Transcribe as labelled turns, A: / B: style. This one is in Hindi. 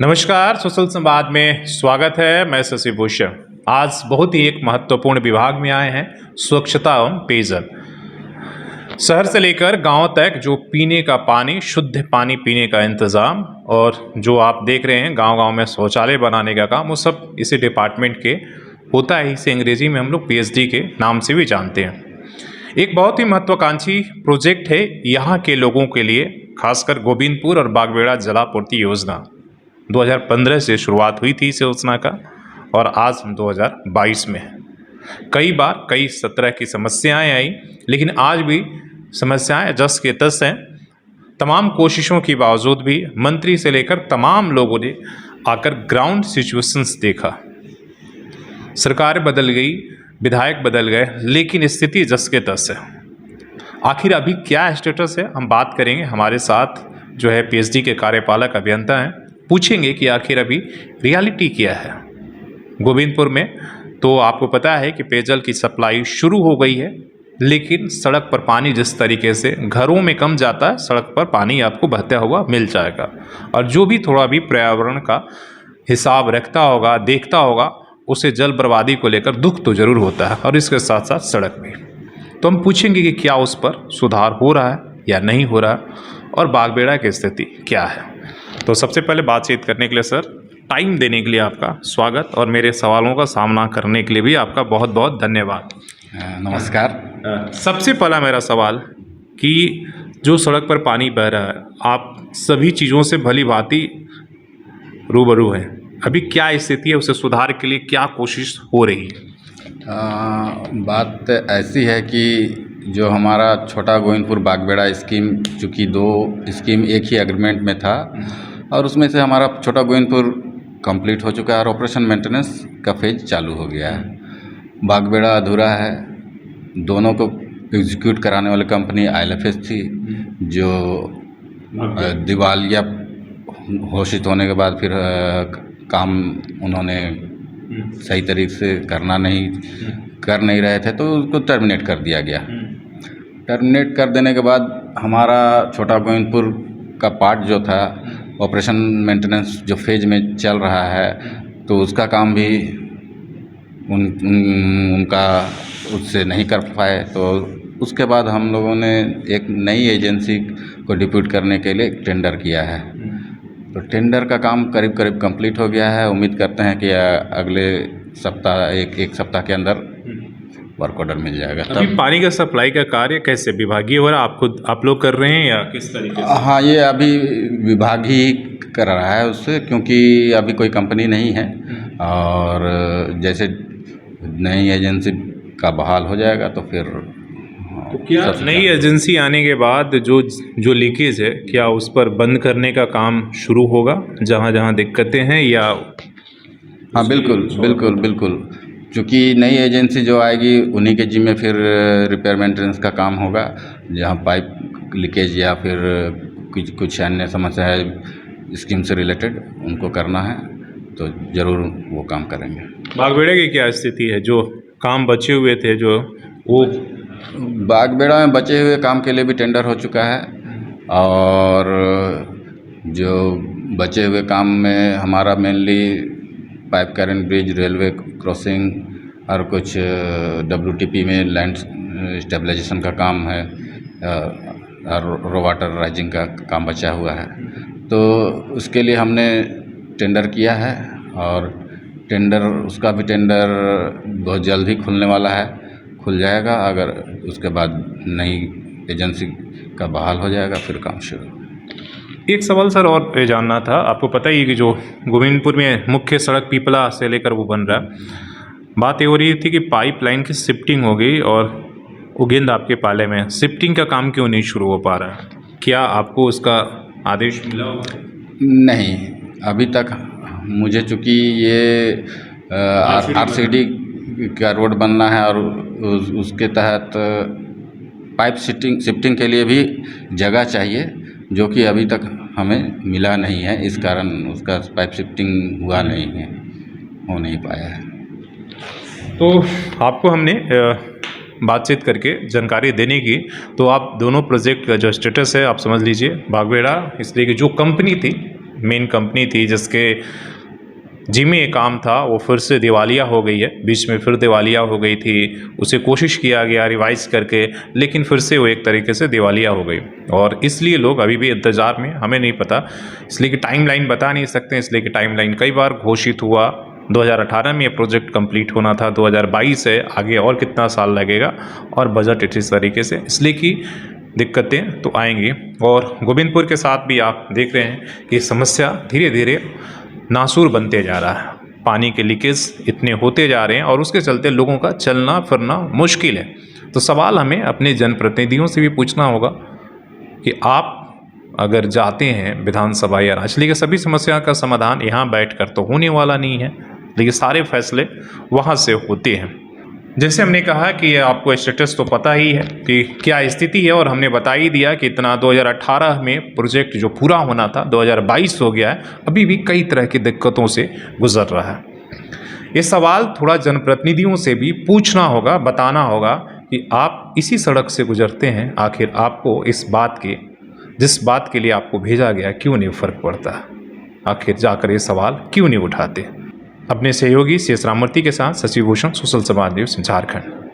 A: नमस्कार, सोशल संवाद में स्वागत है। मैं शशि भूषण। आज बहुत ही एक महत्वपूर्ण विभाग में आए हैं, स्वच्छता एवं पेयजल। शहर से लेकर गांव तक जो पीने का पानी, शुद्ध पानी पीने का इंतज़ाम और जो आप देख रहे हैं गांव-गांव में शौचालय बनाने का काम, वो सब इसी डिपार्टमेंट के होता है। इसे अंग्रेजी में हम लोग पीएचडी के नाम से भी जानते हैं। एक बहुत ही महत्वाकांक्षी प्रोजेक्ट है यहाँ के लोगों के लिए, खासकर गोविंदपुर और बागबेड़ा जलापूर्ति योजना। 2015 से शुरुआत हुई थी इस योजना का और आज हम 2022 में हैं। कई बार कई तरह की समस्याएं आई, लेकिन आज भी समस्याएं जस के तस हैं। तमाम कोशिशों के बावजूद भी मंत्री से लेकर तमाम लोगों ने आकर ग्राउंड सिचुएशंस देखा। सरकार बदल गई, विधायक बदल गए, लेकिन स्थिति जस के तस है। आखिर अभी क्या स्टेटस है, हम बात करेंगे। हमारे साथ जो है पीएचडी के कार्यपालक अभियंता हैं, पूछेंगे कि आखिर अभी रियलिटी क्या है। गोविंदपुर में तो आपको पता है कि पेयजल की सप्लाई शुरू हो गई है, लेकिन सड़क पर पानी जिस तरीके से घरों में कम जाता है, सड़क पर पानी आपको बहता हुआ मिल जाएगा। और जो भी थोड़ा भी पर्यावरण का हिसाब रखता होगा, देखता होगा, उसे जल बर्बादी को लेकर दुख तो ज़रूर होता है, और इसके साथ साथ सड़क भी। तो हम पूछेंगे कि क्या उस पर सुधार हो रहा है या नहीं हो रहा है, और बागबेड़ा की स्थिति क्या है। तो सबसे पहले बातचीत करने के लिए सर, टाइम देने के लिए आपका स्वागत, और मेरे सवालों का सामना करने के लिए भी आपका बहुत बहुत धन्यवाद।
B: नमस्कार।
A: सबसे पहला मेरा सवाल कि जो सड़क पर पानी बह रहा है, आप सभी चीज़ों से भली भांति रूबरू हैं। अभी क्या स्थिति है, उसे सुधार के लिए क्या कोशिश हो रही है?
B: बात ऐसी है कि जो हमारा छोटा गोविंदपुर बागबेड़ा स्कीम, चूँकि 2 स्कीम एक ही एग्रीमेंट में था, और उसमें से हमारा छोटा गोविंदपुर कंप्लीट हो चुका है और ऑपरेशन मेंटेनेंस का फेज चालू हो गया है। बागबेड़ा अधूरा है। दोनों को एग्जीक्यूट कराने वाली कंपनी आईएलएफएस थी, जो दिवालिया घोषित होने के बाद फिर काम उन्होंने सही तरीके से कर नहीं रहे थे, तो उसको टर्मिनेट कर दिया गया। टर्मिनेट कर देने के बाद हमारा छोटा गोविंदपुर का पार्ट जो था, ऑपरेशन मेंटेनेंस जो फेज में चल रहा है, तो उसका काम भी उनका उससे नहीं कर पाए। तो उसके बाद हम लोगों ने एक नई एजेंसी को डिप्यूट करने के लिए टेंडर किया है। तो टेंडर का काम करीब करीब कंप्लीट हो गया है। उम्मीद करते हैं कि अगले सप्ताह एक सप्ताह के अंदर वर्क ऑर्डर मिल जाएगा।
A: अभी पानी का सप्लाई का कार्य कैसे विभागीय हो रहा है? आप लोग कर रहे हैं या किस तरीके से?
B: हाँ, ये अभी विभाग ही कर रहा है उससे, क्योंकि अभी कोई कंपनी नहीं है, और जैसे नई एजेंसी का बहाल हो जाएगा तो फिर
A: तो क्या नई एजेंसी आने के बाद जो लीकेज है, क्या उस पर बंद करने का काम शुरू होगा जहाँ जहाँ दिक्कतें हैं, या?
B: हाँ, बिल्कुल बिल्कुल बिल्कुल। क्योंकि नई एजेंसी जो आएगी, उन्हीं के जिम्मे फिर रिपेयर मेंटेनेंस का काम होगा। जहाँ पाइप लीकेज या फिर कुछ अन्य समस्या है स्कीम से रिलेटेड, उनको करना है, तो ज़रूर वो काम करेंगे।
A: बागबेड़ा की क्या स्थिति है? जो काम बचे हुए थे, जो वो
B: बागबेड़ा में बचे हुए काम के लिए भी टेंडर हो चुका है, और जो बचे हुए काम में हमारा mainly pipe carrying bridge, railway crossing और कुछ डब्ल्यूटीपी में लैंड स्टेबलाइजेशन का काम है, और रो वाटर राइजिंग का काम बचा हुआ है। तो उसके लिए हमने टेंडर किया है, और उसका भी टेंडर बहुत जल्द ही खुलने वाला है, खुल जाएगा। अगर उसके बाद नई एजेंसी का बहाल हो जाएगा, फिर काम शुरू।
A: एक सवाल सर और ये जानना था, आपको पता ही है कि जो गोविंदपुर में मुख्य सड़क पीपला से लेकर वो बन रहा है, बात ये हो रही थी कि पाइपलाइन की शिफ्टिंग हो गई और वो गेंद आपके पाले में। शिफ्टिंग का काम क्यों नहीं शुरू हो पा रहा है? क्या आपको उसका आदेश मिला?
B: नहीं, अभी तक मुझे, चूँकि ये आरसीडी का रोड बनना है, और उसके तहत पाइप शिफ्टिंग के लिए भी जगह चाहिए, जो कि अभी तक हमें मिला नहीं है। इस कारण उसका पाइप शिफ्टिंग हुआ नहीं है, हो नहीं पाया है।
A: तो आपको हमने बातचीत करके जानकारी देने की, तो आप दोनों प्रोजेक्ट का जो स्टेटस है आप समझ लीजिए। बागबेड़ा इसलिए कि जो कंपनी थी मेन कंपनी थी जिसके जिम्मे ये काम था वो फिर से दिवालिया हो गई है। बीच में फिर दिवालिया हो गई थी, उसे कोशिश किया गया रिवाइज़ करके, लेकिन फिर से वो एक तरीके से दिवालिया हो गई। और इसलिए लोग अभी भी इंतज़ार में, हमें नहीं पता इसलिए कि टाइमलाइन बता नहीं सकते, इसलिए कि टाइमलाइन कई बार घोषित हुआ। 2018 में ये प्रोजेक्ट कंप्लीट होना था, 2022 है, आगे और कितना साल लगेगा और बजट इस तरीके से, इसलिए कि दिक्कतें तो आएंगी। और गोविंदपुर के साथ भी आप देख रहे हैं कि समस्या धीरे धीरे नासूर बनते जा रहा है। पानी के लीकेज इतने होते जा रहे हैं और उसके चलते लोगों का चलना फिरना मुश्किल है। तो सवाल हमें अपने जनप्रतिनिधियों से भी पूछना होगा कि आप अगर जाते हैं विधानसभा या राज्य, के सभी समस्या का समाधान यहाँ बैठकर तो होने वाला नहीं है, लेकिन सारे फैसले वहाँ से होते हैं। जैसे हमने कहा कि आपको स्टेटस तो पता ही है कि क्या स्थिति है, और हमने बता ही दिया कि इतना 2018 में प्रोजेक्ट जो पूरा होना था 2022 हो गया है, अभी भी कई तरह की दिक्कतों से गुजर रहा है। ये सवाल थोड़ा जनप्रतिनिधियों से भी पूछना होगा, बताना होगा कि आप इसी सड़क से गुजरते हैं, आखिर आपको इस बात के, जिस बात के लिए आपको भेजा गया, क्यों नहीं फ़र्क पड़ता, आखिर जाकर ये सवाल क्यों नहीं उठाते। अपने सहयोगी शेष राममूर्ति के साथ शशि भूषण, सोशल समाज न्यूज़, झारखंड।